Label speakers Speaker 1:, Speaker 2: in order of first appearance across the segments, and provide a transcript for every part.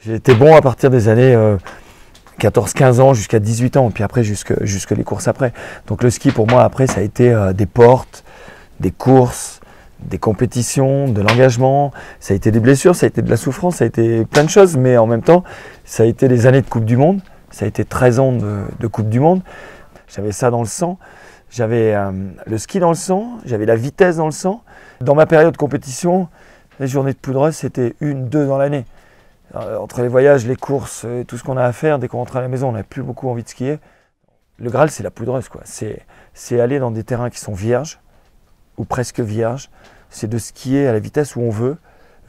Speaker 1: J'ai été bon à partir des années 14-15 ans jusqu'à 18 ans, et puis après jusque les courses après. Donc le ski pour moi après ça a été des portes, des courses, des compétitions, de l'engagement, ça a été des blessures, ça a été de la souffrance, ça a été plein de choses, mais en même temps ça a été des années de Coupe du Monde, ça a été 13 ans de Coupe du Monde. J'avais ça dans le sang, j'avais le ski dans le sang, j'avais la vitesse dans le sang. Dans ma période de compétition, les journées de poudreuse c'était 1-2 dans l'année. Entre les voyages, les courses, tout ce qu'on a à faire, dès qu'on rentre à la maison, on n'a plus beaucoup envie de skier. Le Graal, c'est la poudreuse, quoi. C'est aller dans des terrains qui sont vierges, ou presque vierges. C'est de skier à la vitesse où on veut,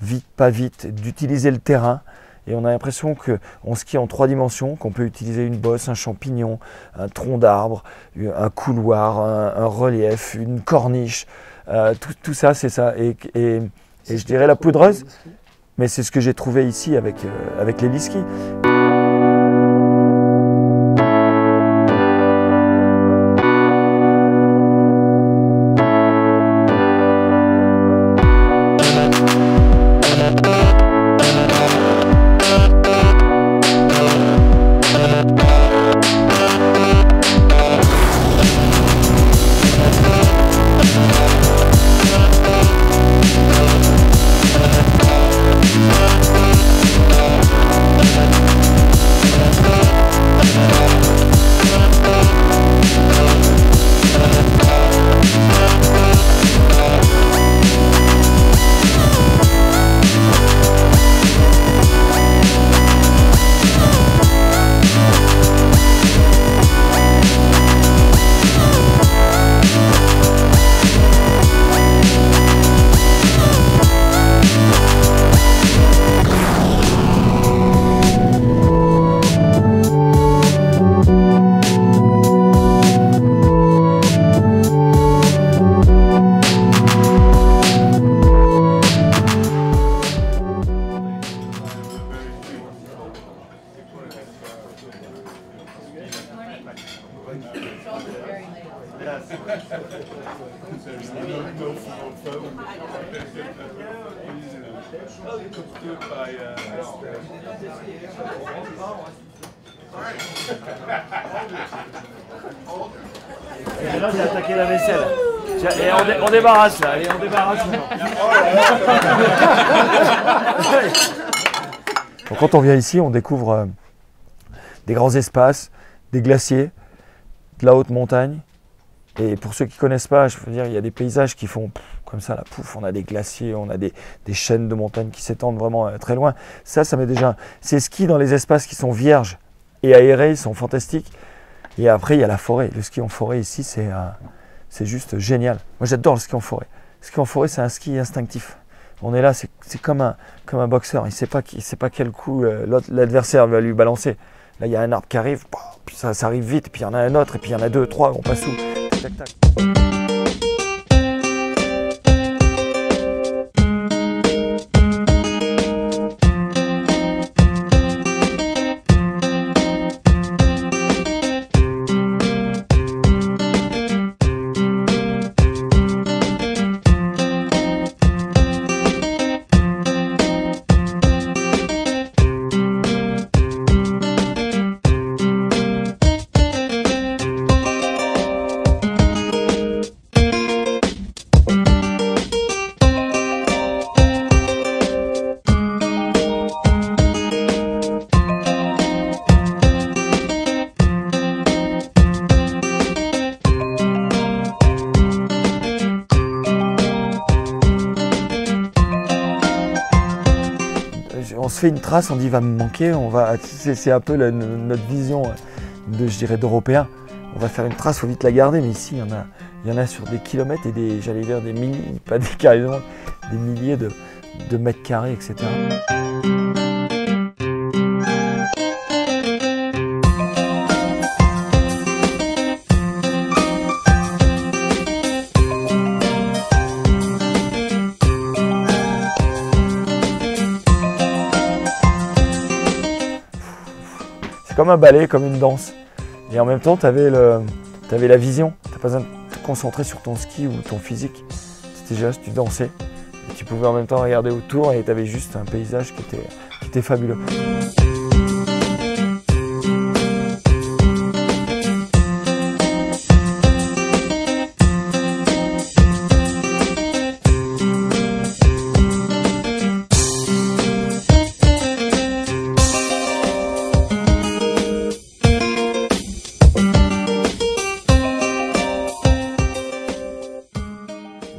Speaker 1: vite, pas vite, d'utiliser le terrain. Et on a l'impression qu'on skie en 3 dimensions, qu'on peut utiliser une bosse, un champignon, un tronc d'arbre, un couloir, un relief, une corniche. Tout ça, c'est ça. Et je dirais la poudreuse. Mais c'est ce que j'ai trouvé ici avec l'héliski.
Speaker 2: Et là, j'ai attaqué la vaisselle. Et on débarrasse là, allez, on débarrasse.
Speaker 1: Donc, quand on vient ici, on découvre des grands espaces, des glaciers, de la haute montagne. Et pour ceux qui ne connaissent pas, je veux dire, il y a des paysages qui font comme ça, la pouf, on a des glaciers, on a des chaînes de montagnes qui s'étendent vraiment très loin. Ça met déjà... Ces skis dans les espaces qui sont vierges et aérés, ils sont fantastiques. Et après, il y a la forêt. Le ski en forêt ici, c'est juste génial. Moi, j'adore le ski en forêt. Le ski en forêt, c'est un ski instinctif. On est là, c'est comme un boxeur. Il ne sait pas quel coup l'adversaire va lui balancer. Là, il y a un arbre qui arrive, puis ça arrive vite, puis il y en a un autre, et puis il y en a 2, 3, on passe où? Tac, tac. On se fait une trace, on dit il va me manquer, c'est un peu notre vision je dirais d'Européens. On va faire une trace, il faut vite la garder, mais ici il y en a sur des kilomètres et j'allais dire des milliers, pas des carrément, des milliers de mètres carrés, etc. Comme un ballet, comme une danse. Et en même temps, tu avais la vision. Tu n'as pas besoin de te concentrer sur ton ski ou ton physique. C'était juste, tu dansais. Et tu pouvais en même temps regarder autour et tu avais juste un paysage qui était c'était fabuleux.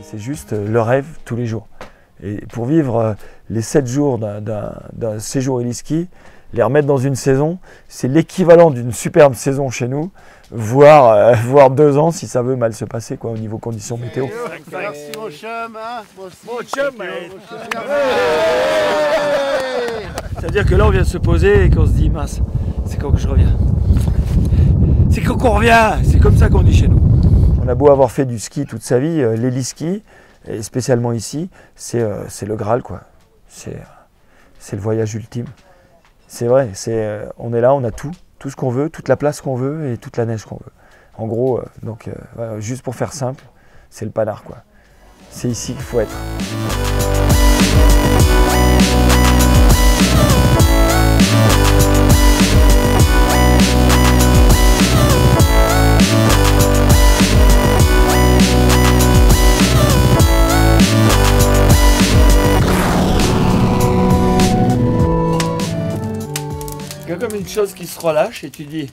Speaker 1: C'est juste le rêve tous les jours. Et pour vivre les 7 jours d'un séjour heli-ski, les remettre dans une saison, c'est l'équivalent d'une superbe saison chez nous, voire 2 ans si ça veut mal se passer quoi, au niveau conditions météo.
Speaker 3: Merci mon chum, hein.
Speaker 2: Mon chum, c'est-à-dire que là on vient de se poser et qu'on se dit mince, c'est quand que je reviens. C'est quand qu'on revient, c'est comme ça qu'on dit chez nous.
Speaker 1: On a beau avoir fait du ski toute sa vie, l'héli-ski, et spécialement ici, c'est le Graal quoi. C'est le voyage ultime. C'est vrai, on est là, on a tout ce qu'on veut, toute la place qu'on veut et toute la neige qu'on veut. En gros, voilà, juste pour faire simple, c'est le Panard quoi. C'est ici qu'il faut être.
Speaker 2: Il y a comme une chose qui se relâche et tu dis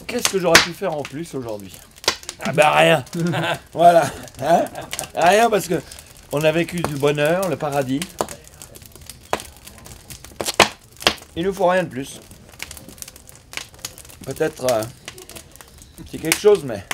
Speaker 2: qu'est-ce que j'aurais pu faire en plus aujourd'hui? Ah ben rien. Voilà. Hein, rien parce que on a vécu du bonheur, le paradis. Il nous faut rien de plus. Peut-être c'est quelque chose mais